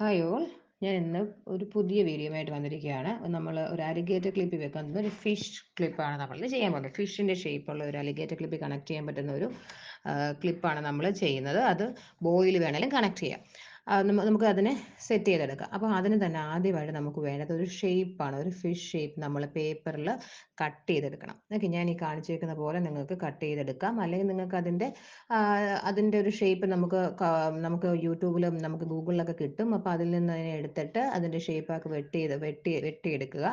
Hi all. ഞാൻ ഇന്ന് ഒരു പുതിയ വീഡിയോയുമായിട്ട് വന്നിരിക്കുകയാണ്. നമ്മൾ ഒരു അലിഗേറ്റർ ക്ലിപ്പിൽ വെക്കുന്നത് ഒരു ഫിഷ് ക്ലിപ്പാണ് നമ്മൾ ചെയ്യാൻ പോകുന്നത്. ഫിഷിൻ്റെ ഷേപ്പുള്ള ഒരു അലിഗേറ്റർ ക്ലിപ്പിൽ കണക്ട് ചെയ്യാൻ പറ്റുന്ന ഒരു ക്ലിപ്പാണ് നമ്മൾ ചെയ്യുന്നത്. അത് ബോയിൽ വേണമെങ്കിലും കണക്ട് ചെയ്യാം. നമുക്ക് അതിനെ സെറ്റ് ചെയ്തെടുക്കാം. അപ്പോൾ അതിന് തന്നെ ആദ്യമായിട്ട് നമുക്ക് വേണ്ടത് ഒരു ഷേപ്പാണ്. ഒരു ഫിഷ് ഷേപ്പ് നമ്മൾ പേപ്പറിൽ കട്ട് ചെയ്തെടുക്കണം. ഓക്കെ, ഞാൻ ഈ കാണിച്ചേക്കുന്ന പോലെ നിങ്ങൾക്ക് കട്ട് ചെയ്തെടുക്കാം. അല്ലെങ്കിൽ നിങ്ങൾക്ക് അതിൻ്റെ ഒരു ഷേപ്പ് നമുക്ക് യൂട്യൂബിലും നമുക്ക് ഗൂഗിളിലൊക്കെ കിട്ടും. അപ്പോൾ അതിൽ നിന്ന് അതിനെ എടുത്തിട്ട് അതിൻ്റെ ഷേപ്പാക്കി വെട്ടിയെടുക്കുക.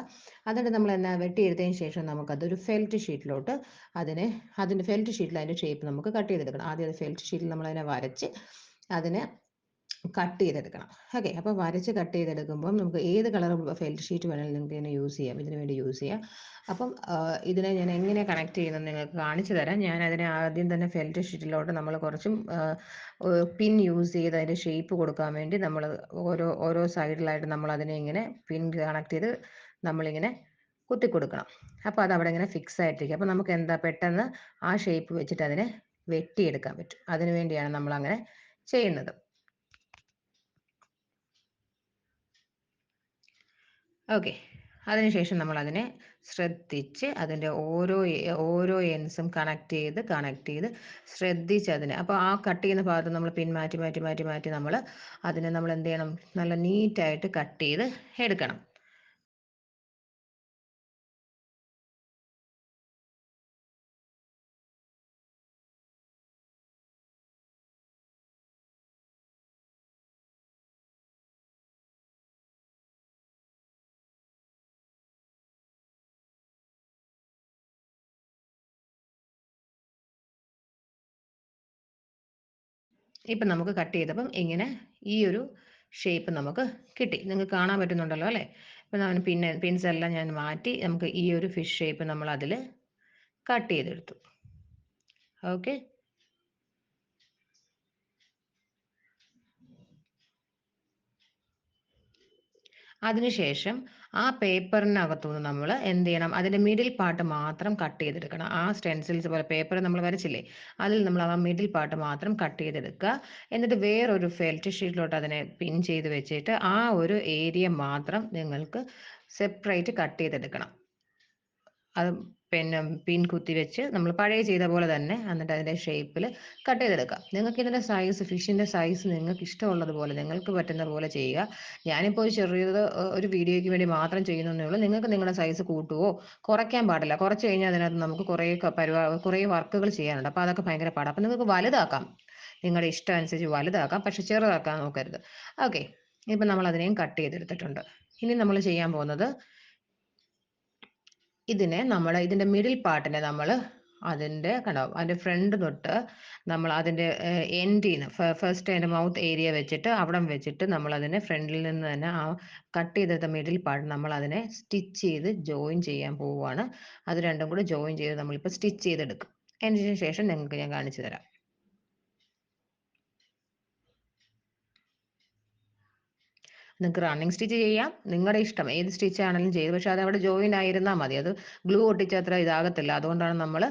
എന്നിട്ട് നമ്മൾ വെട്ടിയെടുത്തതിന് ശേഷം നമുക്കതൊരു ഫെൽറ്റ് ഷീറ്റിലോട്ട് അതിൻ്റെ ഫെൽറ്റ് ഷീറ്റിൽ അതിൻ്റെ ഷേപ്പ് നമുക്ക് കട്ട് ചെയ്തെടുക്കണം. ആദ്യം അത് ഫെൽറ്റ് ഷീറ്റിൽ നമ്മളതിനെ വരച്ച് അതിനെ കട്ട് ചെയ്തെടുക്കണം. ഓക്കെ, അപ്പോൾ വരച്ച് കട്ട് ചെയ്തെടുക്കുമ്പം നമുക്ക് ഏത് കളർ ഫെൽറ്റ് ഷീറ്റ് വേണമെങ്കിലും നിങ്ങൾക്ക് ഇതിനെ യൂസ് ചെയ്യാം, ഇതിന് വേണ്ടി യൂസ് ചെയ്യാം. അപ്പം ഇതിനെ ഞാൻ എങ്ങനെ കണക്ട് ചെയ്യുന്നത് നിങ്ങൾക്ക് കാണിച്ചു തരാം. ഞാൻ അതിനെ ആദ്യം തന്നെ ഫെൽറ്റ് ഷീറ്റിലോട്ട് നമ്മൾ കുറച്ചും പിൻ യൂസ് ചെയ്ത് അതിൻ്റെ ഷേപ്പ് കൊടുക്കാൻ വേണ്ടി നമ്മൾ ഓരോ സൈഡിലായിട്ട് നമ്മൾ അതിനെ ഇങ്ങനെ പിൻ കണക്ട് ചെയ്ത് നമ്മളിങ്ങനെ കുത്തി കൊടുക്കണം. അപ്പോൾ അത് അവിടെ ഇങ്ങനെ ഫിക്സ് ആയിട്ടിരിക്കും. അപ്പോൾ നമുക്ക് പെട്ടെന്ന് ആ ഷേപ്പ് വെച്ചിട്ട് അതിനെ വെട്ടിയെടുക്കാൻ പറ്റും. അതിനു വേണ്ടിയാണ് നമ്മൾ അങ്ങനെ ചെയ്യുന്നത്. ഓക്കെ, അതിനുശേഷം നമ്മൾ അതിനെ ശ്രദ്ധിച്ച് അതിൻ്റെ ഓരോ എൻഡ്സും കണക്ട് ചെയ്ത് ശ്രദ്ധിച്ച് അതിനെ, അപ്പോൾ ആ കട്ട് ചെയ്യുന്ന ഭാഗത്ത് നമ്മൾ പിൻ മാറ്റി അതിനെ നമ്മൾ എന്ത് ചെയ്യണം, നല്ല നീറ്റായിട്ട് കട്ട് ചെയ്ത് എടുക്കണം. ഇപ്പം നമുക്ക് കട്ട് ചെയ്തപ്പം ഇങ്ങനെ ഈ ഒരു ഷേപ്പ് നമുക്ക് കിട്ടി. നിങ്ങൾക്ക് കാണാൻ പറ്റുന്നുണ്ടല്ലോ അല്ലേ? ഇപ്പം ഞാൻ പിൻസ് എല്ലാം ഞാൻ മാറ്റി നമുക്ക് ഈ ഒരു ഫിഷ് ഷേപ്പ് നമ്മൾ അതിൽ കട്ട് ചെയ്തെടുത്തു. ഓക്കെ, അതിനുശേഷം ആ പേപ്പറിനകത്തുനിന്ന് നമ്മൾ എന്ത് ചെയ്യണം, അതിൻ്റെ മിഡിൽ പാർട്ട് മാത്രം കട്ട് ചെയ്തെടുക്കണം. ആ സ്റ്റെൻസിൽസ് പോലെ പേപ്പർ നമ്മൾ വരച്ചില്ലേ, അതിൽ നമ്മൾ ആ മിഡിൽ പാർട്ട് മാത്രം കട്ട് ചെയ്തെടുക്കുക. എന്നിട്ട് വേറൊരു ഫെൽറ്റ് ഷീറ്റിലോട്ട് അതിനെ പിൻ ചെയ്ത് വെച്ചിട്ട് ആ ഒരു ഏരിയ മാത്രം നിങ്ങൾക്ക് സെപ്പറേറ്റ് കട്ട് ചെയ്തെടുക്കണം. അത് പിന്നെ പിൻ കുത്തി വെച്ച് നമ്മൾ പഴയ ചെയ്ത പോലെ തന്നെ എന്നിട്ട് അതിൻ്റെ ഷേപ്പിൽ കട്ട് ചെയ്തെടുക്കാം. നിങ്ങൾക്ക് ഇതിൻ്റെ സൈസ്, ഫിഷിൻ്റെ സൈസ് നിങ്ങൾക്ക് ഇഷ്ടമുള്ളതുപോലെ നിങ്ങൾക്ക് പറ്റുന്ന പോലെ ചെയ്യുക. ഞാനിപ്പോൾ ഒരു വീഡിയോയ്ക്ക് വേണ്ടി മാത്രം ചെയ്യുന്നതേ ഉള്ളൂ. നിങ്ങൾക്ക് നിങ്ങളുടെ സൈസ് കൂട്ടുവോ കുറയ്ക്കാൻ പാടില്ല. കുറച്ച് കഴിഞ്ഞാൽ അതിനകത്ത് നമുക്ക് കുറേ വർക്കുകൾ ചെയ്യാനുണ്ട്. അപ്പോൾ അതൊക്കെ ഭയങ്കര പാടാണ്. അപ്പോൾ നിങ്ങൾക്ക് വലുതാക്കാം, നിങ്ങളുടെ ഇഷ്ടം അനുസരിച്ച് വലുതാക്കാം, പക്ഷെ ചെറുതാക്കാൻ നോക്കരുത്. ഓക്കെ, ഇപ്പം നമ്മൾ അതിനെയും കട്ട് ചെയ്തെടുത്തിട്ടുണ്ട്. ഇനി നമ്മൾ ചെയ്യാൻ പോകുന്നത് ഇതിൻ്റെ മിഡിൽ പാർട്ടിനെ നമ്മൾ അതിൻ്റെ ഫ്രണ്ട് തൊട്ട് നമ്മൾ അതിൻ്റെ എൻഡിൽ നിന്ന് ഫസ്റ്റ് അതിൻ്റെ മൗത്ത് ഏരിയ വെച്ചിട്ട് അവിടം വെച്ചിട്ട് നമ്മൾ അതിനെ ഫ്രണ്ടിൽ നിന്ന് തന്നെ ആ കട്ട് ചെയ്തെടുത്ത മിഡിൽ പാർട്ട് നമ്മൾ അതിനെ സ്റ്റിച്ച് ചെയ്ത് ജോയിൻ ചെയ്യാൻ പോവുകയാണ്. അത് രണ്ടും കൂടി ജോയിൻ ചെയ്ത് നമ്മളിപ്പോൾ സ്റ്റിച്ച് ചെയ്തെടുക്കും. അതിന് ശേഷം നിങ്ങൾക്ക് ഞാൻ കാണിച്ചു തരാം. നിങ്ങൾക്ക് റണ്ണിങ് സ്റ്റിച്ച് ചെയ്യാം, നിങ്ങളുടെ ഇഷ്ടം ഏത് സ്റ്റിച്ച് ആണെങ്കിലും ചെയ്ത്, പക്ഷെ അത് അവിടെ ജോയിൻ ആയിരുന്നാൽ മതി. അത് ഗ്ലൂ ഒട്ടിച്ച് അത്ര ഇതാകത്തില്ല, അതുകൊണ്ടാണ് നമ്മൾ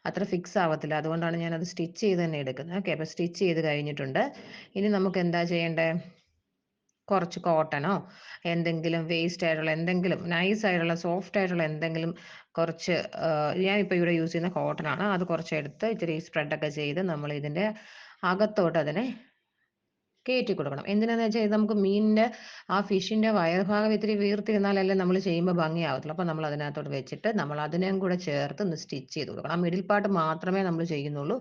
അത്ര ഫിക്സ് ആവത്തില്ല. അതുകൊണ്ടാണ് ഞാൻ അത് സ്റ്റിച്ച് ചെയ്ത് തന്നെ എടുക്കുന്നത്. ഓക്കെ, അപ്പോൾ സ്റ്റിച്ച് ചെയ്ത് കഴിഞ്ഞിട്ടുണ്ട്. ഇനി നമുക്ക് എന്താ ചെയ്യേണ്ടത്, കുറച്ച് കോട്ടനോ എന്തെങ്കിലും വേസ്റ്റ് ആയിട്ടുള്ള എന്തെങ്കിലും നൈസ് ആയിട്ടുള്ള സോഫ്റ്റ് ആയിട്ടുള്ള എന്തെങ്കിലും കുറച്ച് ഞാനിപ്പോൾ ഇവിടെ യൂസ് ചെയ്യുന്ന കോട്ടനാണ്, അത് കുറച്ചെടുത്ത് ഇച്ചിരി സ്പ്രെഡൊക്കെ ചെയ്ത് നമ്മൾ ഇതിൻ്റെ അകത്തോട്ട് അതിനെ കയറ്റി കൊടുക്കണം. എന്തിനാന്ന് വെച്ചാൽ ഇത് നമുക്ക് മീനിൻ്റെ ആ ഫിഷിൻ്റെ വയർഭാഗം ഇത്തിരി വീർത്തിരുന്നാലല്ലേ നമ്മൾ ചെയ്യുമ്പോൾ ഭംഗിയാവത്തുള്ളൂ. അപ്പോൾ നമ്മൾ അതിനകത്തോട്ട് വെച്ചിട്ട് നമ്മൾ അതിനെയും കൂടെ ചേർത്ത് ഒന്ന് സ്റ്റിച്ച് ചെയ്ത് കൊടുക്കണം. ആ മിഡിൽ പാർട്ട് മാത്രമേ നമ്മൾ ചെയ്യുന്നുള്ളൂ.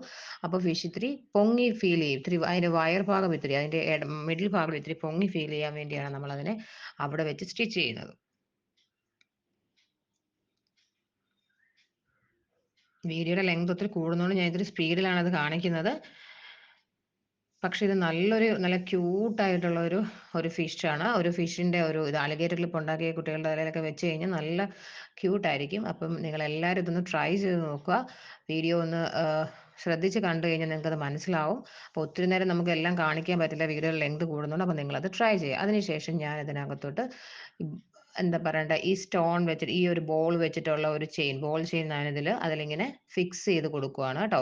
അപ്പോൾ ഫിഷ് ഇത്തിരി പൊങ്ങി ഫീൽ ചെയ്യും, ഇത്തിരി അതിൻ്റെ വയർഭാഗം ഇത്തിരി അതിൻ്റെ മിഡിൽ ഭാഗം ഇത്തിരി പൊങ്ങി ഫീൽ ചെയ്യാൻ വേണ്ടിയാണ് നമ്മളതിനെ അവിടെ വെച്ച് സ്റ്റിച്ച് ചെയ്യുന്നത്. വീഡിയോയുടെ ലെങ്ത് ഒത്തിരി കൂടുന്നതുകൊണ്ട് ഞാൻ ഇത്തിരി സ്പീഡിലാണ് അത് കാണിക്കുന്നത്. പക്ഷെ ഇത് നല്ല ക്യൂട്ടായിട്ടുള്ള ഒരു ഫിഷാണ്. ഒരു ഫിഷിൻ്റെ ഇത് അലിഗേറ്റർ ക്ലിപ്പ് ഉണ്ടാക്കിയ കുട്ടികളുടെ തലയിലൊക്കെ വെച്ച് കഴിഞ്ഞാൽ നല്ല ക്യൂട്ടായിരിക്കും. അപ്പം നിങ്ങളെല്ലാവരും ഇതൊന്ന് ട്രൈ ചെയ്ത് നോക്കുക. വീഡിയോ ഒന്ന് ശ്രദ്ധിച്ച് കണ്ടു കഴിഞ്ഞാൽ നിങ്ങൾക്കത് മനസ്സിലാവും. അപ്പോൾ ഒത്തിരി നേരം നമുക്ക് എല്ലാം കാണിക്കാൻ പറ്റില്ല, വീഡിയോയുടെ ലെങ്ത് കൂടുന്നുണ്ട്. അപ്പോൾ നിങ്ങളത് ട്രൈ ചെയ്യുക. അതിനുശേഷം ഞാൻ ഇതിനകത്തോട്ട് എന്താ പറയണ്ടേ, ഈ സ്റ്റോൺ വെച്ചിട്ട് ഈ ഒരു ബോൾ വെച്ചിട്ടുള്ള ഒരു ബോൾ ചെയിൻ ഞാനിതിൽ അതിലിങ്ങനെ ഫിക്സ് ചെയ്ത് കൊടുക്കുവാണ് കേട്ടോ.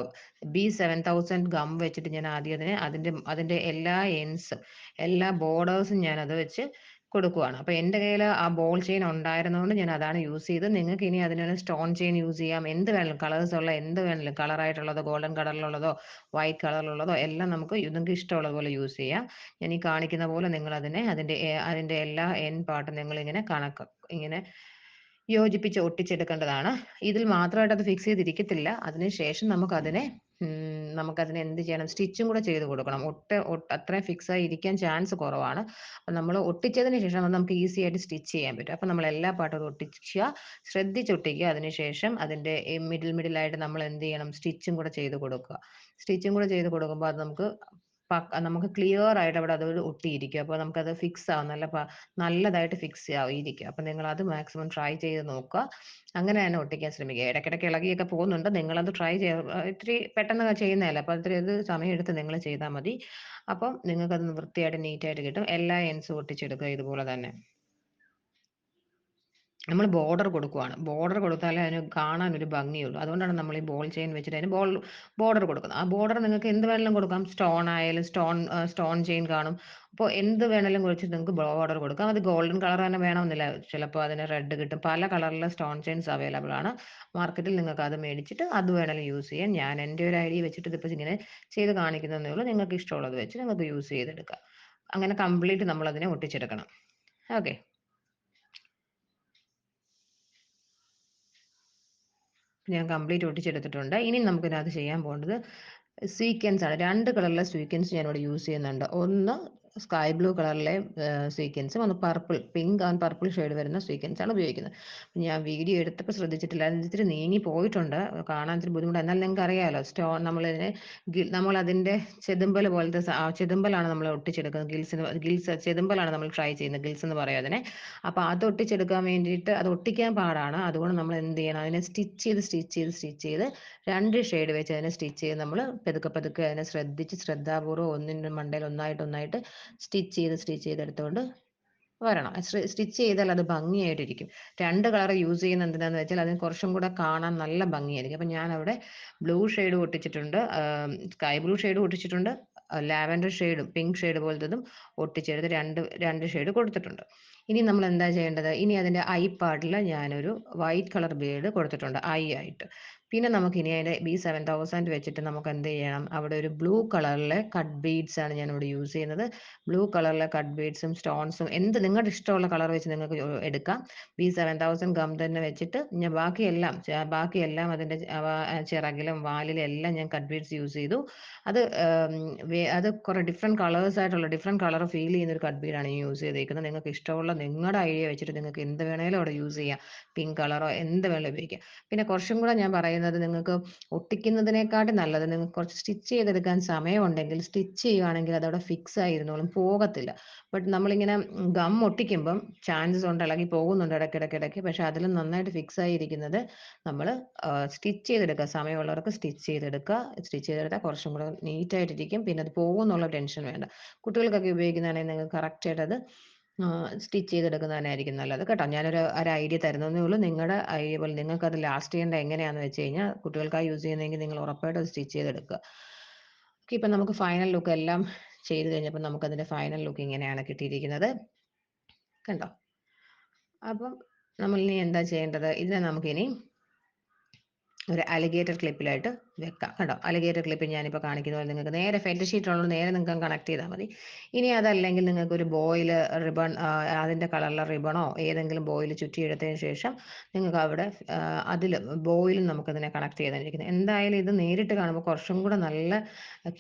B7000 ഗം വെച്ചിട്ട് ഞാൻ ആദ്യം അതിന്റെ എല്ലാ എൻഡ്സും എല്ലാ ബോർഡേഴ്സും ഞാൻ അത് വെച്ച് കൊടുക്കുവാണ്. അപ്പൊ എൻ്റെ കയ്യിൽ ആ ബോൾ ചെയിൻ ഉണ്ടായിരുന്നതുകൊണ്ട് ഞാൻ അതാണ് യൂസ് ചെയ്തത്. നിങ്ങൾക്ക് ഇനി അതിനൊരു സ്റ്റോൺ ചെയിൻ യൂസ് ചെയ്യാം. എന്ത് വേണമെങ്കിലും കളേഴ്സ് ഉള്ള എന്ത് വേണമെങ്കിലും കളറായിട്ടുള്ളതോ ഗോൾഡൻ കളറിലുള്ളതോ വൈറ്റ് കളറിലുള്ളതോ എല്ലാം നിങ്ങൾക്ക് ഇഷ്ടമുള്ളത് പോലെ യൂസ് ചെയ്യാം. ഞാൻ ഈ കാണിക്കുന്ന പോലെ നിങ്ങൾ അതിന്റെ എല്ലാ എൻ പാർട്ടും നിങ്ങൾ ഇങ്ങനെ ഇങ്ങനെ യോജിപ്പിച്ച് ഒട്ടിച്ചെടുക്കേണ്ടതാണ്. ഇതിൽ മാത്രമായിട്ട് അത് ഫിക്സ് ചെയ്തിരിക്കത്തില്ല. അതിനുശേഷം നമുക്കതിനെ എന്ത് ചെയ്യണം, സ്റ്റിച്ചും കൂടെ ചെയ്ത് കൊടുക്കണം. അത്രയും ഫിക്സ് ആയി ഇരിക്കാൻ ചാൻസ് കുറവാണ്. അപ്പം നമ്മൾ ഒട്ടിച്ചതിന് ശേഷം അത് നമുക്ക് ഈസി ആയിട്ട് സ്റ്റിച്ച് ചെയ്യാൻ പറ്റും. അപ്പം നമ്മൾ എല്ലാ പാട്ടും ഒട്ടിക്കുക, ശ്രദ്ധിച്ചൊട്ടിക്കുക. അതിനുശേഷം അതിന്റെ മിഡിലായിട്ട് നമ്മൾ എന്ത് ചെയ്യണം, സ്റ്റിച്ചും കൂടെ ചെയ്ത് കൊടുക്കുക. സ്റ്റിച്ചും കൂടെ ചെയ്ത് കൊടുക്കുമ്പോൾ അത് നമുക്ക് ക്ലിയർ ആയിട്ട് അവിടെ അത് ഒട്ടിയിരിക്കും. അപ്പോൾ നമുക്കത് ഫിക്സ് ആവും, നല്ലതായിട്ട് ഫിക്സ് ആയിരിക്കും. അപ്പം നിങ്ങൾ അത് മാക്സിമം ട്രൈ ചെയ്ത് നോക്കുക. അങ്ങനെ തന്നെ ഒട്ടിക്കാൻ ശ്രമിക്കുക. ഇടയ്ക്കിടയ്ക്ക് ഇളകിയൊക്കെ പോകുന്നുണ്ട്, നിങ്ങളത് ട്രൈ ചെയ്യുക. ഇത്തിരി പെട്ടെന്ന് ചെയ്യുന്നതല്ല, അപ്പോൾ ഇത്തിരി ഇത് സമയം എടുത്ത് നിങ്ങൾ ചെയ്താൽ മതി. അപ്പം നിങ്ങൾക്കത് വൃത്തിയായിട്ട് നീറ്റായിട്ട് കിട്ടും. എല്ലാ എൻഡ്സും ഒട്ടിച്ചെടുക്കുക ഇതുപോലെ തന്നെ. നമ്മൾ ബോർഡർ കൊടുക്കുവാണ്. ബോർഡർ കൊടുത്താലേ അതിന് കാണാൻ ഒരു ഭംഗിയുള്ളൂ. അതുകൊണ്ടാണ് നമ്മൾ ഈ ബോൾ ചെയിൻ വെച്ചിട്ട് അതിന് ബോർഡർ കൊടുക്കുന്നത്. ആ ബോർഡർ നിങ്ങൾക്ക് എന്ത് വേണമെങ്കിലും കൊടുക്കാം. സ്റ്റോൺ ആയാലും സ്റ്റോൺ ചെയിൻ കാണും. അപ്പോൾ എന്ത് വേണമെങ്കിലും വെച്ചിട്ട് നിങ്ങൾക്ക് ബോർഡർ കൊടുക്കാം. അത് ഗോൾഡൻ കളർ തന്നെ വേണമെന്നില്ല. ചിലപ്പോൾ അതിന് റെഡ് കിട്ടും. പല കളറിലെ സ്റ്റോൺ ചെയിൻസ് അവൈലബിൾ ആണ് മാർക്കറ്റിൽ. നിങ്ങൾക്ക് അത് മേടിച്ചിട്ട് അത് വേണമെങ്കിലും യൂസ് ചെയ്യാം. ഞാൻ എൻ്റെ ഒരു ഐഡിയ വെച്ചിട്ട് ഇതിപ്പോൾ ഇങ്ങനെ ചെയ്ത് കാണിക്കുന്നതേ ഉള്ളൂ. നിങ്ങൾക്ക് ഇഷ്ടമുള്ളത് വെച്ച് നിങ്ങൾക്ക് യൂസ് ചെയ്തെടുക്കാം. അങ്ങനെ കംപ്ലീറ്റ് നമ്മൾ അതിനെ ഒട്ടിച്ചെടുക്കണം. ഓക്കെ. ഞാൻ കംപ്ലീറ്റ് ഒട്ടിച്ചെടുത്തിട്ടുണ്ട്. ഇനി നമുക്കിതിനകത്ത് ചെയ്യാൻ പോകേണ്ടത് സീക്വൻസ് ആണ്. 2 കളറിലെ സീക്വൻസ് ഞാനിവിടെ യൂസ് ചെയ്യുന്നുണ്ട്. ഒന്ന് സ്കൈ ബ്ലൂ കളറിലെ സീക്വൻസും, ഒന്ന് പിങ്ക് ആൻഡ് പർപ്പിൾ ഷെയ്ഡ് വരുന്ന സീക്വൻസ് ആണ് ഉപയോഗിക്കുന്നത്. ഞാൻ വീഡിയോ എടുത്തപ്പോൾ ശ്രദ്ധിച്ചിട്ടില്ല, അത് ഇത്തിരി നീങ്ങി പോയിട്ടുണ്ട്, കാണാൻ ഇത്തിരി ബുദ്ധിമുട്ട്. എന്നാൽ നിങ്ങൾക്ക് അറിയാമല്ലോ, നമ്മളതിൻ്റെ ചെതുമ്പൽ പോലത്തെ ചെതുമ്പലാണ് നമ്മൾ ഒട്ടിച്ചെടുക്കുന്നത്. ചെതുമ്പലാണ് നമ്മൾ ട്രൈ ചെയ്യുന്നത്, ഗിൽസ് എന്ന് പറയും അതിനെ. അപ്പോൾ അത് ഒട്ടിച്ചെടുക്കാൻ വേണ്ടിയിട്ട് അത് ഒട്ടിക്കാൻ പാടാണ്. അതുകൊണ്ട് നമ്മൾ എന്ത് ചെയ്യണം, അതിനെ സ്റ്റിച്ച് ചെയ്ത് 2 ഷെയ്ഡ് വെച്ച് അതിനെ സ്റ്റിച്ച് ചെയ്ത് നമ്മൾ പതുക്കെ അതിനെ ശ്രദ്ധാപൂർവ്വം ഒന്നിൻ്റെ മണ്ടയിൽ ഒന്നായിട്ട് സ്റ്റിച്ച് ചെയ്തെടുത്തുകൊണ്ട് വരണം. സ്റ്റിച്ച് ചെയ്താൽ അത് ഭംഗിയായിട്ടിരിക്കും. 2 കളർ യൂസ് ചെയ്യുന്നത് എന്തിനാന്ന് വെച്ചാൽ അതിന് കുറച്ചും കൂടെ കാണാൻ നല്ല ഭംഗിയായിരിക്കും. അപ്പം ഞാൻ അവിടെ ബ്ലൂ ഷെയ്ഡ് ഒട്ടിച്ചിട്ടുണ്ട്, സ്കൈ ബ്ലൂ ഷെയ്ഡ് ഒട്ടിച്ചിട്ടുണ്ട്, ലാവൻഡർ ഷെയ്ഡും പിങ്ക് ഷെയ്ഡ് പോലത്തതും ഒട്ടിച്ചെടുത്ത് രണ്ട് ഷെയ്ഡ് കൊടുത്തിട്ടുണ്ട്. ഇനി നമ്മൾ എന്താ ചെയ്യേണ്ടത്, ഇനി അതിൻ്റെ ഐ പാർട്ടിൽ ഞാനൊരു വൈറ്റ് കളർ ബേഡ് കൊടുത്തിട്ടുണ്ട് ഐ ആയിട്ട്. പിന്നെ നമുക്ക് ഇനി അതിൻ്റെ B7000 വെച്ചിട്ട് നമുക്ക് എന്ത് ചെയ്യണം, അവിടെ ഒരു ബ്ലൂ കളറിലെ കട്ട് ബീഡ്സ് ആണ് ഞാൻ ഇവിടെ യൂസ് ചെയ്യുന്നത്. ബ്ലൂ കളറിലെ കട്ട് ബീഡ്സും സ്റ്റോൺസും നിങ്ങളുടെ ഇഷ്ടമുള്ള കളർ വെച്ച് നിങ്ങൾക്ക് എടുക്കാം. B7000 ഗം തന്നെ വെച്ചിട്ട് ഞാൻ ബാക്കിയെല്ലാം അതിൻ്റെ ചിറകിലും വാലിലും എല്ലാം ഞാൻ കട്ട് ബീഡ്സ് യൂസ് ചെയ്തു. അത് കുറെ ഡിഫറെൻറ്റ് കളർ ഫീൽ ചെയ്യുന്ന ഒരു കട്ട് ബീഡാണ് ഞാൻ യൂസ് ചെയ്തേക്കുന്നത്. നിങ്ങൾക്ക് ഇഷ്ടമുള്ള നിങ്ങളുടെ ഐഡിയ വെച്ചിട്ട് നിങ്ങൾക്ക് എന്ത് വേണേലും അവിടെ യൂസ് ചെയ്യാം. പിങ്ക് കളറോ എന്ത് വേണമെങ്കിലും ഉപയോഗിക്കാം. പിന്നെ കുറച്ചും കൂടെ ഞാൻ പറയുന്നത്, നിങ്ങൾക്ക് ഒട്ടിക്കുന്നതിനെക്കാട്ടും നല്ലത് നിങ്ങൾക്ക് കുറച്ച് സ്റ്റിച്ച് ചെയ്തെടുക്കാൻ സമയമുണ്ടെങ്കിൽ സ്റ്റിച്ച് ചെയ്യുവാണെങ്കിൽ അതവിടെ ഫിക്സ് ആയിരുന്നോളും, പോകത്തില്ല. ബട്ട് നമ്മളിങ്ങനെ ഗം ഒട്ടിക്കുമ്പം ചാൻസസ് ഉണ്ട് ഇളകി പോകുന്നുണ്ട് ഇടയ്ക്കിടയ്ക്ക്. പക്ഷെ അതിലും നന്നായിട്ട് ഫിക്സ് ആയിരിക്കുന്നത് നമ്മൾ സ്റ്റിച്ച് ചെയ്തെടുക്കുക. സമയമുള്ളവർക്ക് സ്റ്റിച്ച് ചെയ്തെടുത്താൽ കുറച്ചും കൂടെ നീറ്റ് ആയിട്ടിരിക്കും. പിന്നെ അത് പോകുന്നുള്ള ടെൻഷൻ വേണ്ട. കുട്ടികൾക്കൊക്കെ ഉപയോഗിക്കുന്നതാണെങ്കിൽ നിങ്ങൾക്ക് കറക്റ്റായിട്ട് അത് സ്റ്റിച്ച് ചെയ്തെടുക്കുന്നതന്നെയായിരിക്കും നല്ലത് കേട്ടോ. ഞാനൊരു ഐഡിയ തരുന്നതേ ഉള്ളൂ. നിങ്ങളുടെ ഐഡിയ പോലെ നിങ്ങൾക്ക് അത് ലാസ്റ്റ് ചെയ്യേണ്ട എങ്ങനെയാണെന്ന് വെച്ച് കഴിഞ്ഞാൽ, കുട്ടികൾക്കായി യൂസ് ചെയ്യുന്നതെങ്കിൽ നിങ്ങൾ ഉറപ്പായിട്ടും അത് സ്റ്റിച്ച് ചെയ്തെടുക്കുക. ഓക്കെ. ഇപ്പം നമുക്ക് ഫൈനൽ ലുക്ക് എല്ലാം ചെയ്ത് കഴിഞ്ഞപ്പോൾ നമുക്കതിൻ്റെ ഫൈനൽ ലുക്ക് ഇങ്ങനെയാണ് കിട്ടിയിരിക്കുന്നത്, കണ്ടോ. അപ്പം നമ്മൾ ഇനി എന്താ ചെയ്യേണ്ടത്, ഇതിനെ നമുക്കിനി ഒരു അലിഗേറ്റർ ക്ലിപ്പിലായിട്ട് വെക്കാം കേട്ടോ. അലിഗേറ്റർ ക്ലിപ്പ് ഞാനിപ്പോൾ കാണിക്കുന്ന പോലെ നിങ്ങൾക്ക് നേരെ ഫെൽറ്റ് ഷീറ്റുള്ളത് നേരെ നിങ്ങൾക്ക് കണക്ട് ചെയ്താൽ മതി. ഇനി അതല്ലെങ്കിൽ നിങ്ങൾക്ക് ഒരു ബോയിൽ റിബൺ, അതിൻ്റെ കളറിലെ റിബണോ ഏതെങ്കിലും ബോയിൽ ചുറ്റിയെടുത്തതിന് ശേഷം നിങ്ങൾക്ക് അവിടെ അതിൽ ബോയിലും നമുക്കതിനെ കണക്ട് ചെയ്തിരിക്കുന്നത്. എന്തായാലും ഇത് നേരിട്ട് കാണുമ്പോൾ കുറച്ചും കൂടെ നല്ല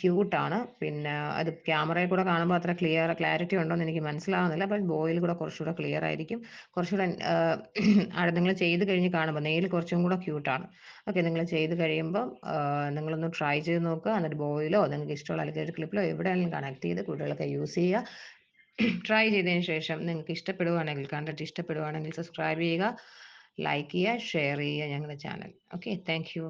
ക്യൂട്ടാണ്. പിന്നെ അത് ക്യാമറയിൽ കൂടെ കാണുമ്പോൾ അത്ര ക്ലാരിറ്റി ഉണ്ടോ എന്ന് എനിക്ക് മനസ്സിലാവുന്നില്ല. അപ്പോൾ ബോയിൽ കൂടെ കുറച്ചുകൂടെ ക്ലിയർ ആയിരിക്കും. കുറച്ചുകൂടെ നിങ്ങൾ ചെയ്ത് കഴിഞ്ഞ് കാണുമ്പോൾ നെയിൽ കുറച്ചും കൂടെ ക്യൂട്ടാണ്. ഓക്കെ. നിങ്ങൾ ചെയ്ത് കഴിയുമ്പോൾ നിങ്ങളൊന്ന് ട്രൈ ചെയ്ത് നോക്കുക. എന്നിട്ട് ബോയിലോ നിങ്ങൾക്ക് ഇഷ്ടമുള്ള അലിഗേറ്റർ ക്ലിപ്പിലോ എവിടെയാണെങ്കിലും കണക്ട് ചെയ്ത് കുട്ടികളൊക്കെ യൂസ് ചെയ്യുക. ട്രൈ ചെയ്തതിന് ശേഷം നിങ്ങൾക്ക് കണ്ടിട്ട് ഇഷ്ടപ്പെടുവാണെങ്കിൽ സബ്സ്ക്രൈബ് ചെയ്യുക, ലൈക്ക് ചെയ്യുക, ഷെയർ ചെയ്യുക ഞങ്ങളുടെ ചാനൽ. ഓക്കെ. Thank you.